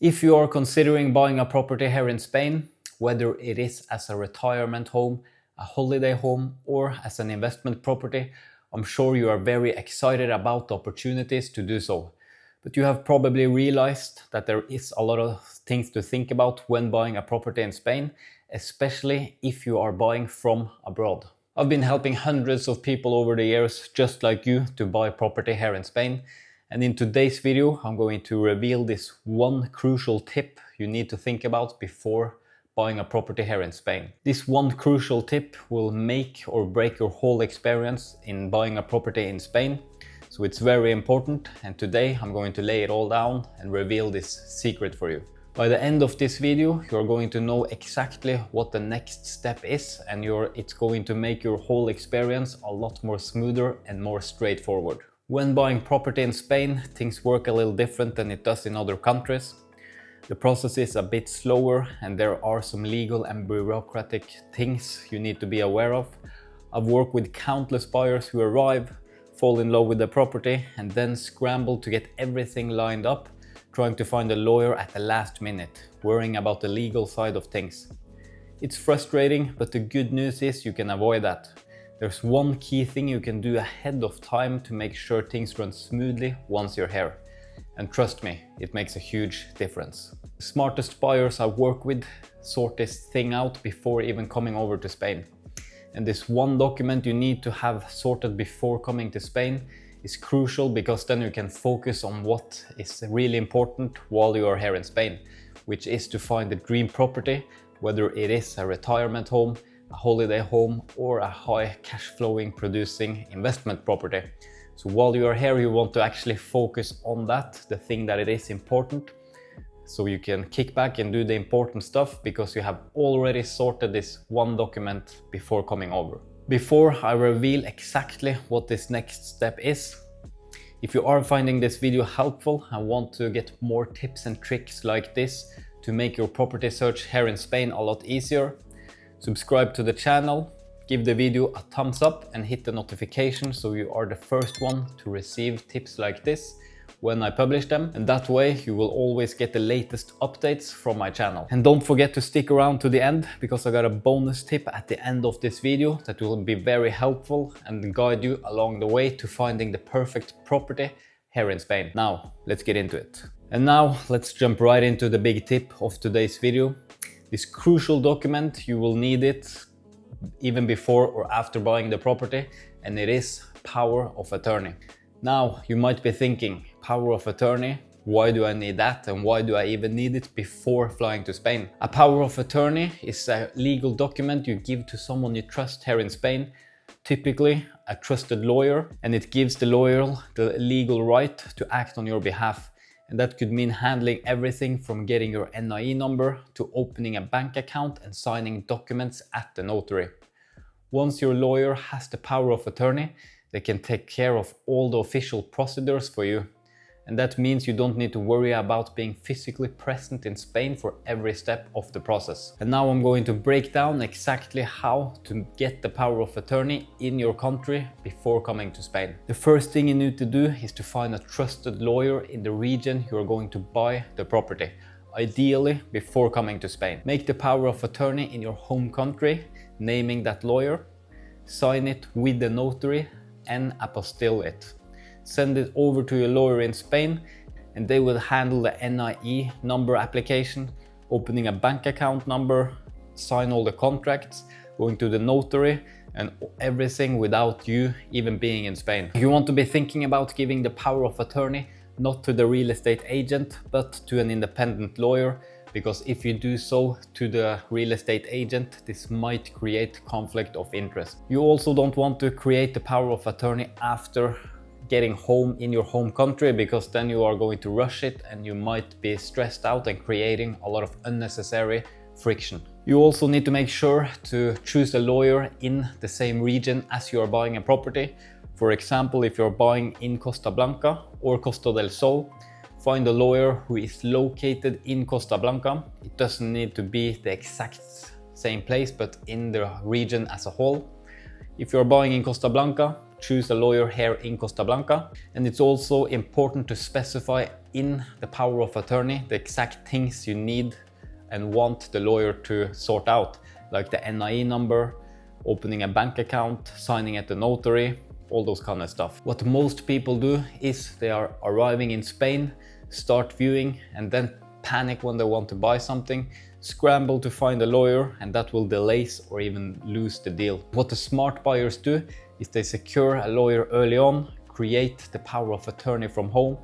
If you are considering buying a property here in Spain, whether it is as a retirement home, a holiday home, or as an investment property, I'm sure you are very excited about the opportunities to do so. But you have probably realized that there is a lot of things to think about when buying a property in Spain, especially if you are buying from abroad. I've been helping hundreds of people over the years just like you to buy property here in Spain. And in today's video, I'm going to reveal this one crucial tip you need to think about before buying a property here in Spain. This one crucial tip will make or break your whole experience in buying a property in Spain. So it's very important, and today I'm going to lay it all down and reveal this secret for you. By the end of this video, you're going to know exactly what the next step is, and it's going to make your whole experience a lot more smoother and more straightforward. When buying property in Spain, things work a little different than it does in other countries. The process is a bit slower and there are some legal and bureaucratic things you need to be aware of. I've worked with countless buyers who arrive, fall in love with the property and then scramble to get everything lined up, trying to find a lawyer at the last minute, worrying about the legal side of things. It's frustrating, but the good news is you can avoid that. There's one key thing you can do ahead of time to make sure things run smoothly once you're here. And trust me, it makes a huge difference. The smartest buyers I work with sort this thing out before even coming over to Spain. And this one document you need to have sorted before coming to Spain is crucial, because then you can focus on what is really important while you are here in Spain, which is to find the dream property, whether it is a retirement home, a holiday home, or a high cash flowing producing investment property. So while you are here, you want to actually focus on that, the thing that it is important, so you can kick back and do the important stuff because you have already sorted this one document before coming over. Before I reveal exactly what this next step is, if you are finding this video helpful and want to get more tips and tricks like this to make your property search here in Spain a lot easier, subscribe to the channel, give the video a thumbs up and hit the notification so you are the first one to receive tips like this when I publish them, and that way you will always get the latest updates from my channel. And don't forget to stick around to the end, because I got a bonus tip at the end of this video that will be very helpful and guide you along the way to finding the perfect property here in Spain. Now, let's get into it. And now let's jump right into the big tip of today's video. This crucial document, you will need it even before or after buying the property, and it is power of attorney. Now, you might be thinking, power of attorney, why do I need that and why do I even need it before flying to Spain? A power of attorney is a legal document you give to someone you trust here in Spain, typically a trusted lawyer, and it gives the lawyer the legal right to act on your behalf. And that could mean handling everything from getting your NIE number to opening a bank account and signing documents at the notary. Once your lawyer has the power of attorney, they can take care of all the official procedures for you. And that means you don't need to worry about being physically present in Spain for every step of the process. And now I'm going to break down exactly how to get the power of attorney in your country before coming to Spain. The first thing you need to do is to find a trusted lawyer in the region you're going to buy the property, ideally before coming to Spain. Make the power of attorney in your home country, naming that lawyer, sign it with the notary and apostille it. Send it over to your lawyer in Spain and they will handle the NIE number application, opening a bank account number, sign all the contracts, going to the notary, and everything without you even being in Spain. You want to be thinking about giving the power of attorney not to the real estate agent but to an independent lawyer, because if you do so to the real estate agent, this might create conflict of interest. You also don't want to create the power of attorney after getting home in your home country, because then you are going to rush it and you might be stressed out and creating a lot of unnecessary friction. You also need to make sure to choose a lawyer in the same region as you are buying a property. For example, if you're buying in Costa Blanca or Costa del Sol, find a lawyer who is located in Costa Blanca. It doesn't need to be the exact same place, but in the region as a whole. If you're buying in Costa Blanca, choose a lawyer here in Costa Blanca. And it's also important to specify in the power of attorney the exact things you need and want the lawyer to sort out, like the NIE number, opening a bank account, signing at the notary, all those kind of stuff. What most people do is they are arriving in Spain, start viewing, and then panic when they want to buy something, scramble to find a lawyer, and that will delay or even lose the deal. What the smart buyers do is they secure a lawyer early on, create the power of attorney from home,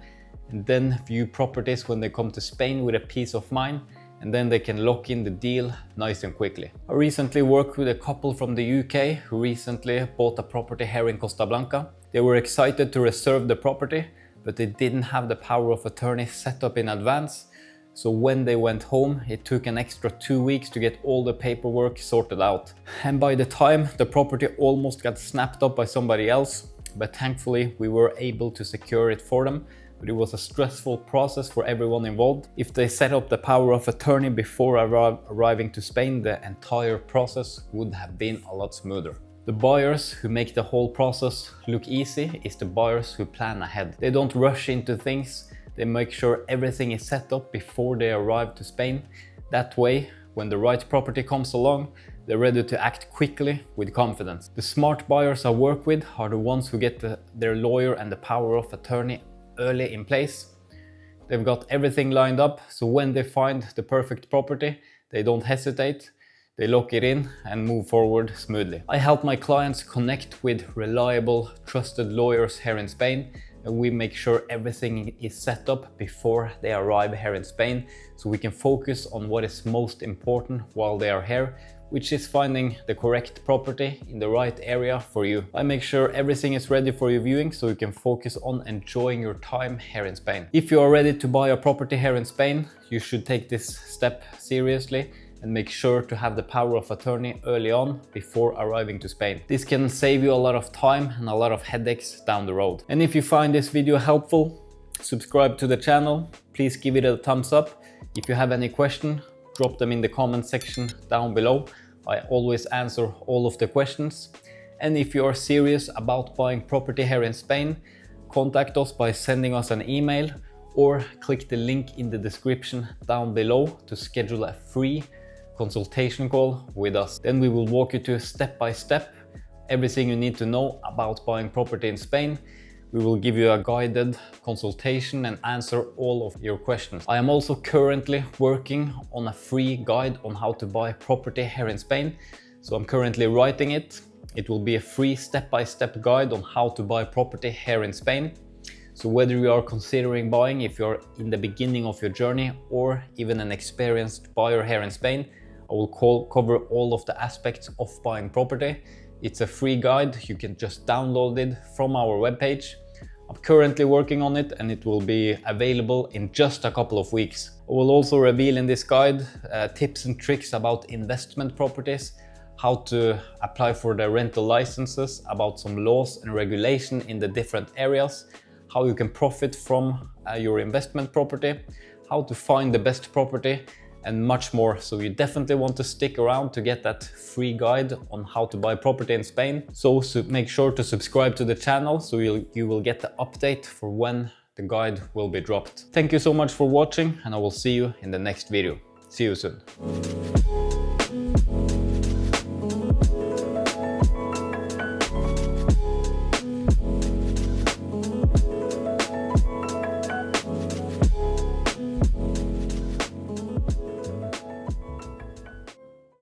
and then view properties when they come to Spain with a peace of mind, and then they can lock in the deal nice and quickly. I recently worked with a couple from the UK who recently bought a property here in Costa Blanca. They were excited to reserve the property, but they didn't have the power of attorney set up in advance. So when they went home, it took an extra 2 weeks to get all the paperwork sorted out. And by the time, the property almost got snapped up by somebody else, but thankfully we were able to secure it for them. But it was a stressful process for everyone involved. If they set up the power of attorney before arriving to Spain, the entire process would have been a lot smoother. The buyers who make the whole process look easy is the buyers who plan ahead. They don't rush into things. They make sure everything is set up before they arrive to Spain. That way, when the right property comes along, they're ready to act quickly with confidence. The smart buyers I work with are the ones who get their lawyer and the power of attorney early in place. They've got everything lined up, so when they find the perfect property, they don't hesitate. They lock it in and move forward smoothly. I help my clients connect with reliable, trusted lawyers here in Spain, and we make sure everything is set up before they arrive here in Spain, so we can focus on what is most important while they are here, which is finding the correct property in the right area for you. I make sure everything is ready for your viewing, so you can focus on enjoying your time here in Spain. If you are ready to buy a property here in Spain, you should take this step seriously and make sure to have the power of attorney early on before arriving to Spain. This can save you a lot of time and a lot of headaches down the road. And if you find this video helpful, subscribe to the channel. Please give it a thumbs up. If you have any question, drop them in the comment section down below. I always answer all of the questions. And if you are serious about buying property here in Spain, contact us by sending us an email or click the link in the description down below to schedule a free consultation call with us. Then we will walk you through step by step everything you need to know about buying property in Spain. We will give you a guided consultation and answer all of your questions. I am also currently working on a free guide on how to buy property here in Spain. So I'm currently writing it. It will be a free step-by-step guide on how to buy property here in Spain. So whether you are considering buying, if you're in the beginning of your journey, or even an experienced buyer here in Spain, I will cover all of the aspects of buying property. It's a free guide. You can just download it from our webpage. I'm currently working on it and it will be available in just a couple of weeks. I will also reveal in this guide tips and tricks about investment properties, how to apply for the rental licenses, about some laws and regulation in the different areas, how you can profit from your investment property, how to find the best property, and much more. So you definitely want to stick around to get that free guide on how to buy property in Spain. So make sure to subscribe to the channel so you will get the update for when the guide will be dropped. Thank you so much for watching, and I will see you in the next video. See you soon.